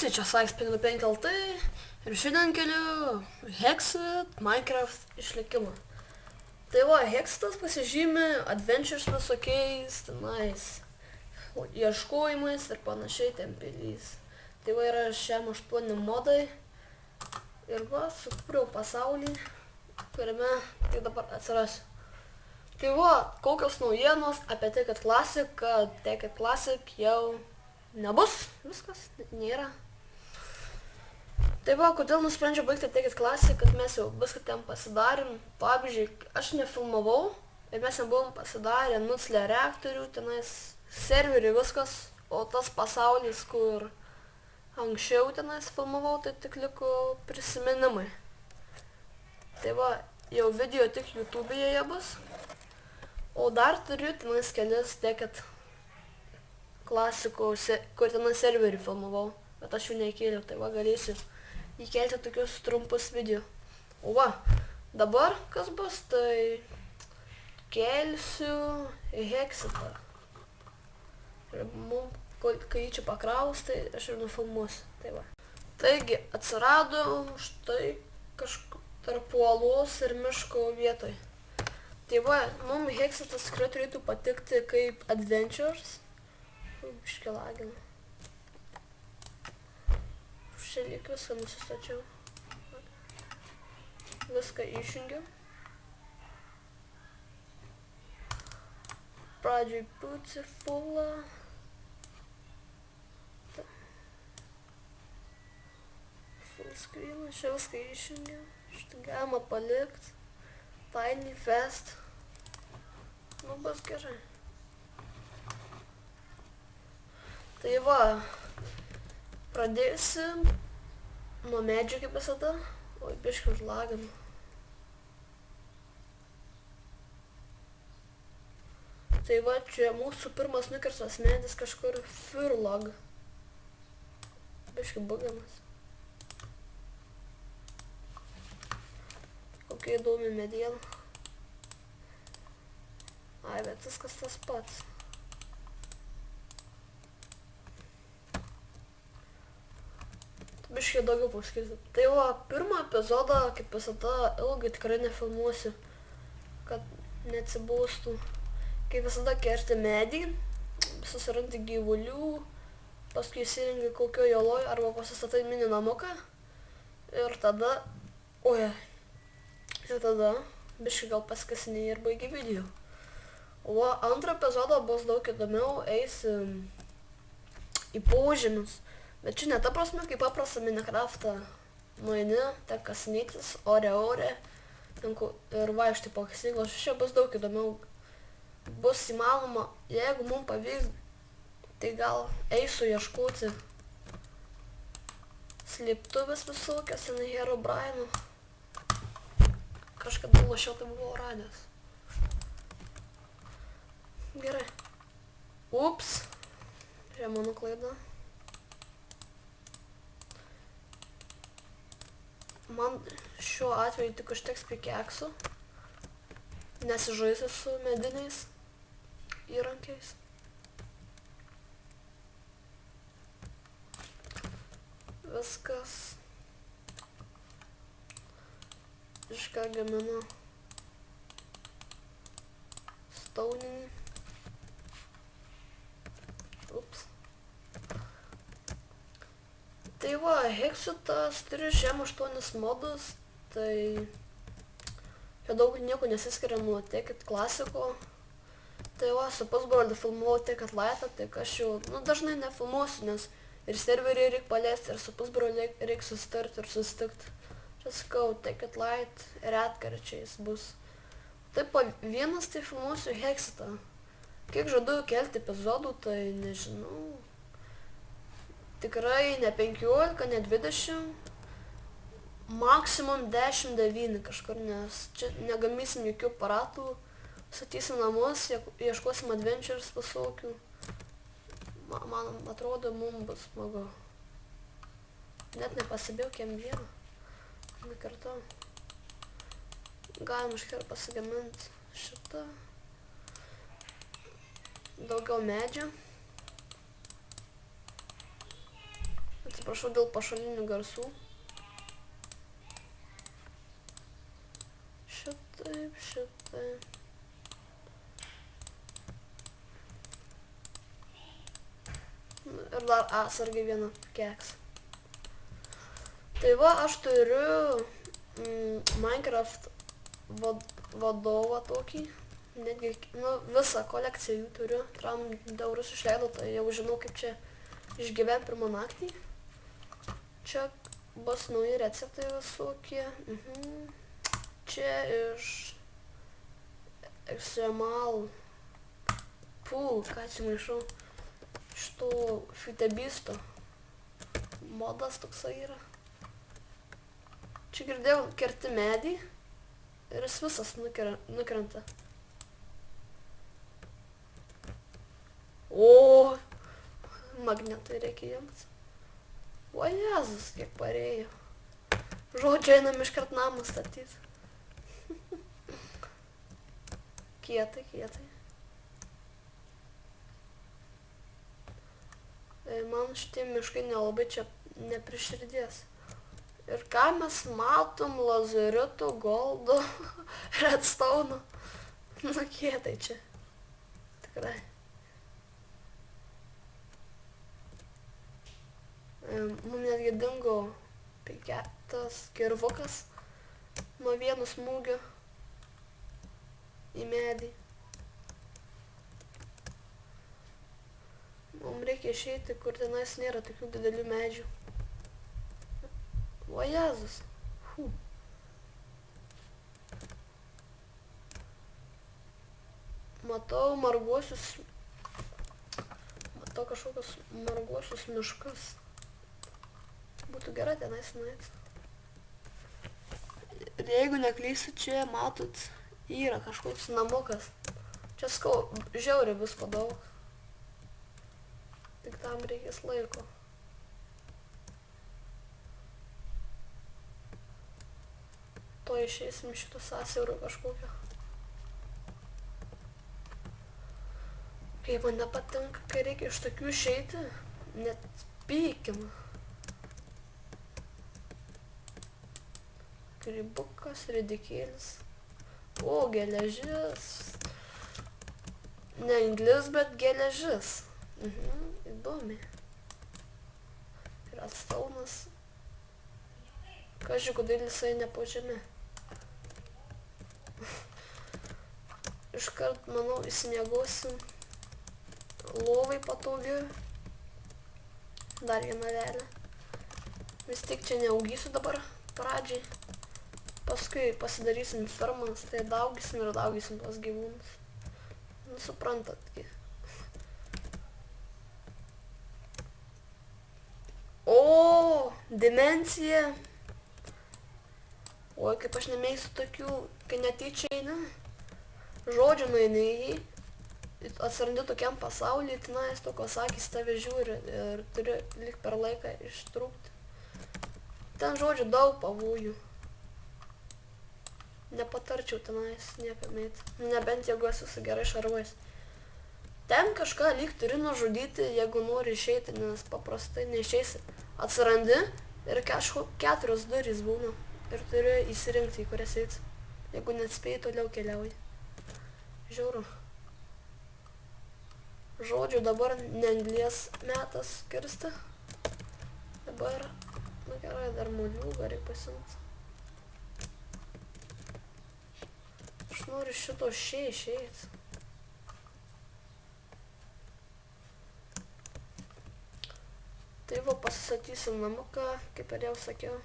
Visi čia Sykes55 LT ir šiandien keliu Hexit Minecraft išlikimą. Tai va, Hexitas pasižymi adventures visokiais, tenais, ieškojimais ir panašiai ten pilys. Tai va yra šiam 8 modai ir va, sukūriau pasaulį, kuriame tai dabar atsirasiu. Tai va, kokios naujienos apie Take It Classic, kad Take It Classic jau nebus, viskas, nėra. Tai va, kodėl nusprendžiau baigti Take It Classic, kad mes jau viską ten pasidarėm. Pavyzdžiui, aš nefilmavau ir mes nebuvom pasidarę nuclear reaktorių, tenais serverį viskas, o tas pasaulis, kur anksčiau tenais filmavau, tai tik liko prisiminimai. Tai va, jau video tik YouTube'e jie bus, o dar turiu tenais kelis Take It Classic'o, kur tenais serverį filmavau, bet aš jų neįkėliau, tai va galėsiu įkelti tokius trumpus video. O va, dabar kas bus, tai kelsiu Hexitą. Ir kai jį čia pakraus, tai aš ir nufilmuosiu. Tai va. Taigi, atsirado štai kažkur tarp uolos ir miško vietoj. Tai va, mums Hexitas tikrai turėtų patikti kaip adventures. Biškį lagina. Čia lyg viską nusistačiau. Viską išjungiu. Pradžiai puci fullą. Full screen. Čia viską išjungiu. Šitą galima palikti. Tiny fast. Nu, bus gerai. Tai va. Pradėsim nuo medžio kaip visada. Oi, biškį užlaginu. Tai va, čia mūsų pirmas nukirstas medis kažkur Furlog. Biškį buganas. Kokia įdomi mediena. Ai, bet viskas tas pats. Biškai daugiau pasakysiu. Tai va, pirmą epizodą, kaip visada, ilgai tikrai nefilmuosiu, kad neatsibūstų. Kaip visada kerti medį, susirandi gyvulių, paskui įsirengi kokio joloj arba pasistatai mini namuką. Ir tada, ir tada biškai gal paskasiniai ir baigi video. O antrą epizodą bus daug įdomiau, eisim į požemius. Bet čia ne ta prasme, kaip paprastą Minecraftą nueini, ten kasinėtis, ore, ir vaikštai po kasyklos. Čia bus daug įdomiau. Bus įmanoma, jeigu mums pavyks, tai gal eisiu ieškoti slėptuvės visokias ant Herobrine. Kažkada lošiau tai buvau radęs. Gerai. Ups. Čia mano klaida. Man šiuo atveju tik užteks pikeksų, nesižaisiu su mediniais įrankiais. Viskas. Išką gaminu stauninį. Ups. Tai va, Hexitas turi šiam 8 modus, tai čia daug nieko nesiskiria nuo Take It Classic'o. Tai va, su pusbroliu filmavau Take It Light'ą, tai aš jau dažnai nefilmuosiu, nes ir serverį reikia paleisti, ir su pusbroliu reikia susitarti ir susitikti. Čia sakau, Take It Light retkarčiais bus. Taip, vienas tai filmuosiu Hexitą. Kiek žadu kelti epizodų, tai nežinau. Tikrai ne 15, ne 20, maksimum 10-9 kažkur, nes čia negamisim jokių aparatų, statysim namus, ieškosim adventures visokių. Man atrodo, mums bus smagu. Net nepasibėjau, kiek vyrų. Nekartau. Galim iškart pasigaminti šitą. Daugiau medžio. Atsiprašau dėl pašalinių garsų. Šitaip. Ir dar atsargai vieną keksą. Tai va, aš turiu Minecraft vadovą tokį. Netgi, visą kolekciją jų turiu. 3 eurus išleidau, tai jau žinau, kaip čia išgyventi pirmą naktį. Čia bus nauji receptai visokie. Čia iš Extremal Pool, ką čia maišau, iš to Fitebisto modas toksai yra. Čia girdėjau, kerti medį ir jis visas nukrenta. O, magnetai reikia jungti. O, Jezus, kiek parėjo. Žodžiu, einam iškart namą statyti. Kietai. Man šitie miškai nelabai čia nepriširdės. Ir ką mes matom, lazurito, goldo, redstone. Kietai čia. Tikrai. Mums netgi dingo tas kirvukas nuo vieno smūgio į medį. Mums reikia išeiti, kur tenais nėra tokių didelių medžių. O Jezus. Matau kažkokius marguosius miškus. Būtų gerai tenais nueiti. Ir jeigu neklysiu, čia matot, yra kažkoks namukas. Čia žiauriai visko daug. Tik tam reikės laiko. To išeisim šito sąsiaurio kažkokio. Kai man nepatinka, kai reikia iš tokių išeiti, net pykina. Grybukas, ridikėlis. O, geležis. Ne anglis, bet geležis. Įdomi. Ir atstaunas. Kažkai, kodėl jisai nepažemė. Iškart, manau, įsimiegosim lovai patogiai. Dar vieną velę. Vis tik čia neaugysiu dabar pradžiai. Paskui pasidarysim fermas, tai daugysim tos gyvūnus. Suprantat. O, dimensija. Oi, kaip aš nemėgstu tokių, kai netyčia eina. Žodžiu, nueini į jį, atsirandi tokiam pasaulyje, tenais tokios akys tave žiūri ir turi lyg per laiką ištrūkti. Ten, žodžiu, daug pavojų. Nepatarčiau tenais niekam eiti. Nebent jeigu esu su gerai šarvais. Ten kažką lyg turi nužudyti, jeigu nori išeiti, nes paprastai neišeisi. Atsirandi ir 4 durys būna. Ir turi įsirinkti, į kurias eiti. Jeigu neatspėjai, toliau keliauji. Žiauru. Žodžiu, dabar ne anglies metas kirsti. Dabar, gerai, dar moliūgą reikia pasimti. Aš noriu šito išeiti. Tai va, pasistatysim namuką, kaip ir jau sakiau.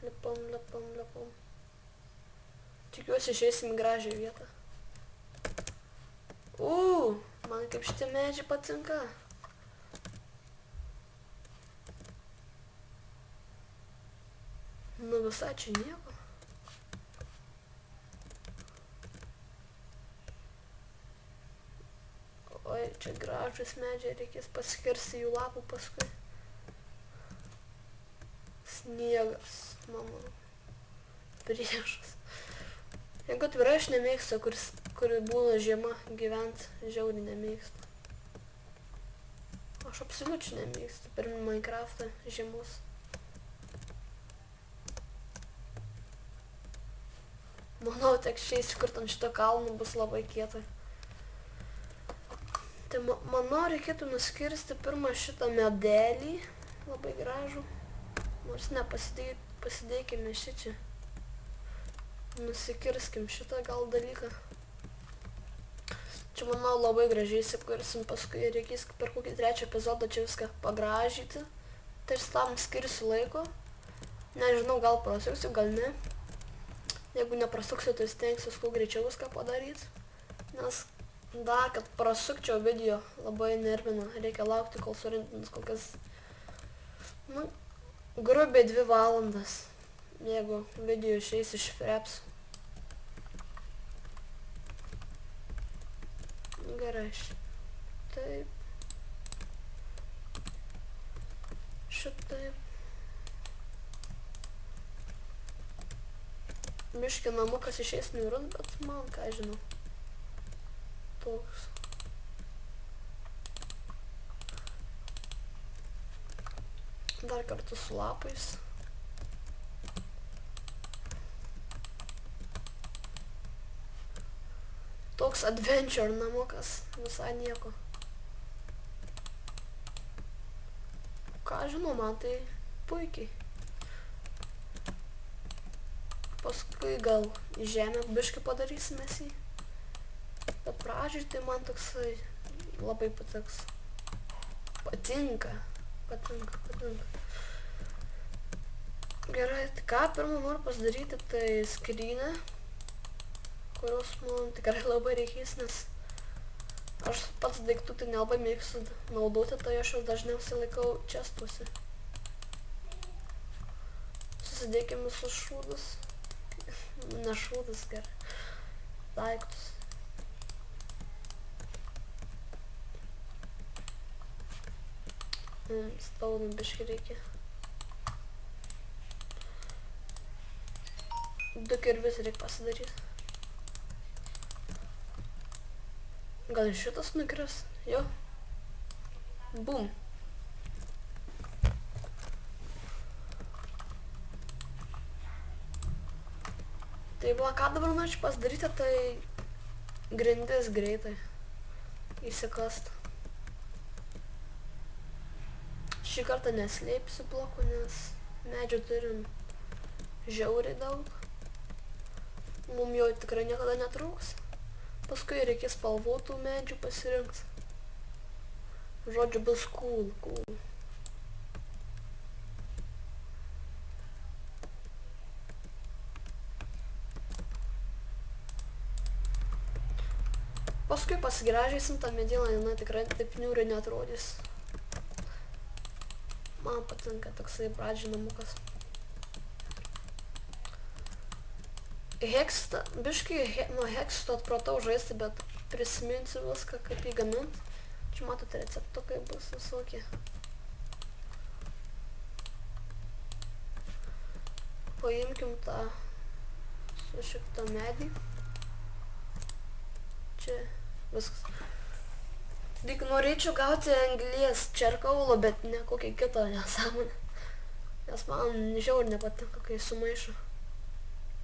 Lipam. Tikiuosi išeisim į gražią vietą. Man kaip šitie medžiai patinka. Visai čia nieko. Oi, čia gražus medžiai, reikės paskirsti jų lapų paskui. Sniegas, mano priešas. Jeigu atvirai, aš nemėgstu, kuris kuri būna žiema gyvent, žiauriai nemėgstu. Aš absoliučiai nemėgstu per Minecraftą žiemos. Manau, tik šiai įsikurt ant šito kalno bus labai kietai. Tai manau, reikėtų nuskirsti pirmą šitą medelį, labai gražų. Nors ne, pasidėkime šičia. Nusikirskim šitą gal dalyką. Čia, manau, labai gražiai įsikirsim, paskui reikės per kokį trečią epizodą čia viską pagražyti. Tai aš tam skirsiu laiko. Nežinau, gal prasuksiu, gal ne. Jeigu neprasuksiu, tai stengsiuos kuo greičiau viską padaryti. Nes dar, kad prasukčiau video, labai nervina. Reikia laukti, kol surintins kokias, nu, grubiai 2 valandas. Jeigu video išeis iš frepsų. Gerai, taip. Šitaip. Biški namukas išeis niūrus, bet man ką žinau. Toks. Dar kartu su lapais. Toks adventure namukas, visai nieko. Ką žinau, man tai puikiai. Paskui gal į žemę biškį padarysime jį. Bet pradžiai tai man toksai labai patiks. Patinka. Gerai, tai ką pirmą noriu pasidaryti, tai skrynę, kurios man tikrai labai reikės, nes aš pats daiktų tai nelabai mėgstu naudoti, tai aš juos dažniausiai laikau čestuose. Susidėkim visus šūdus. Ne šūdus, gerai. Daiktus. Spaudų biškį reikia. 2 kirvius reikia pasidaryti. Gal šitas nukris? Jo. Bum. Tai va, ką dabar norėčiau pasidaryti, tai grindis greitai įsikast. Šį kartą neslėpsiu blokų, nes medžių turim žiauriai daug. Mum jo tikrai niekada netrūks. Paskui reikės spalvotų medžių pasirinkti. Žodžiu, bus cool. Paskui pasigražysim tą medieną, jinai tikrai taip niūriai neatrodys. Man patinka toksai pradžių namukas. Hekstą, biškai nuo heksto atpratau žaisti, bet prisiminsiu viską, kaip jį gamint. Čia matote receptukai bus visokie. Paimkim tą sušiktą medį. Čia viskas. Tik norėčiau gauti anglies čerkaulo, bet ne kokią kitą nesąmonę. Nes man žiauriai nepatinka, kai sumaišo.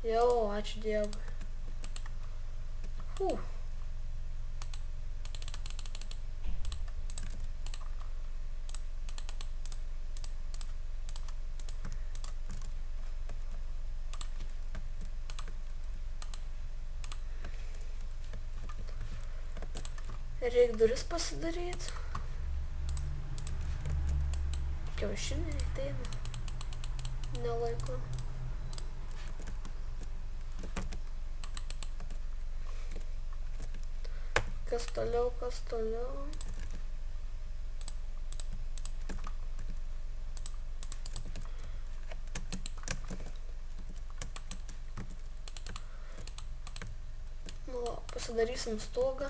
Jau, ačiū Dievui. Reik duris pasidaryti. Kiaušiniai ateina. Nelaiku. Kas toliau? Nu, pasidarysim stogą.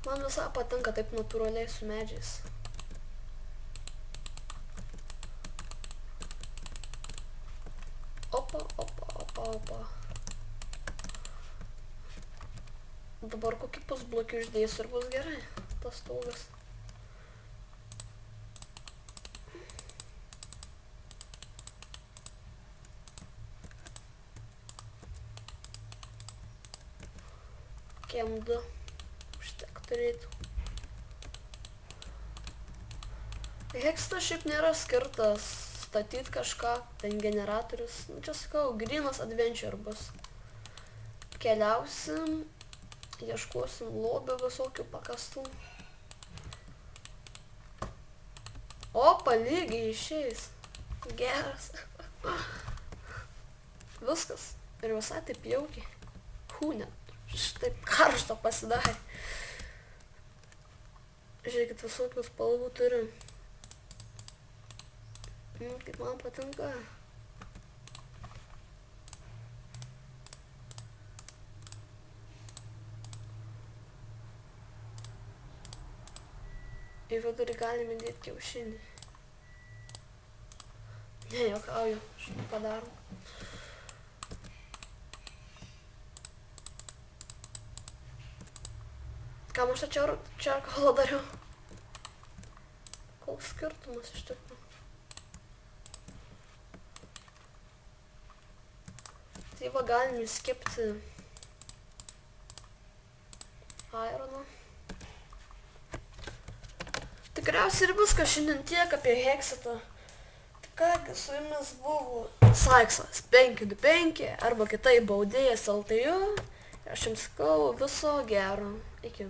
Man visai patinka taip natūraliai su medžiais. Opa. Dabar kokį pusblokį uždėsiu ir bus gerai. Tas stogas. Kiem 2. Užtek turėtų. Hekstas šiaip nėra skirtas statyti kažką, ten generatorius. Nu, čia sakau, grynas adventure bus. Keliausim, ieškosim lobių visokių pakastų. Opa, lygiai išeis. Geras. Viskas. Ir visai taip jaukiai. Net. Šitaip karšto pasidarė. Žiūrėkit, visokių spalvų turim. Kaip man patinka. Į vidurį galime dėti kiaušinį. Ne, juokauju, šitą padarom. Kam aš tą čarkolą dariau? Koks skirtumas iš tikrųjų? Tai va, galim įskipti ironą. Tikriausiai ir viskas šiandien tiek apie Hexitą. Kągi, su jumis buvo Saiksas 525 arba kitaip baudėjas LTU. Aš jums sakau viso gero. Iki.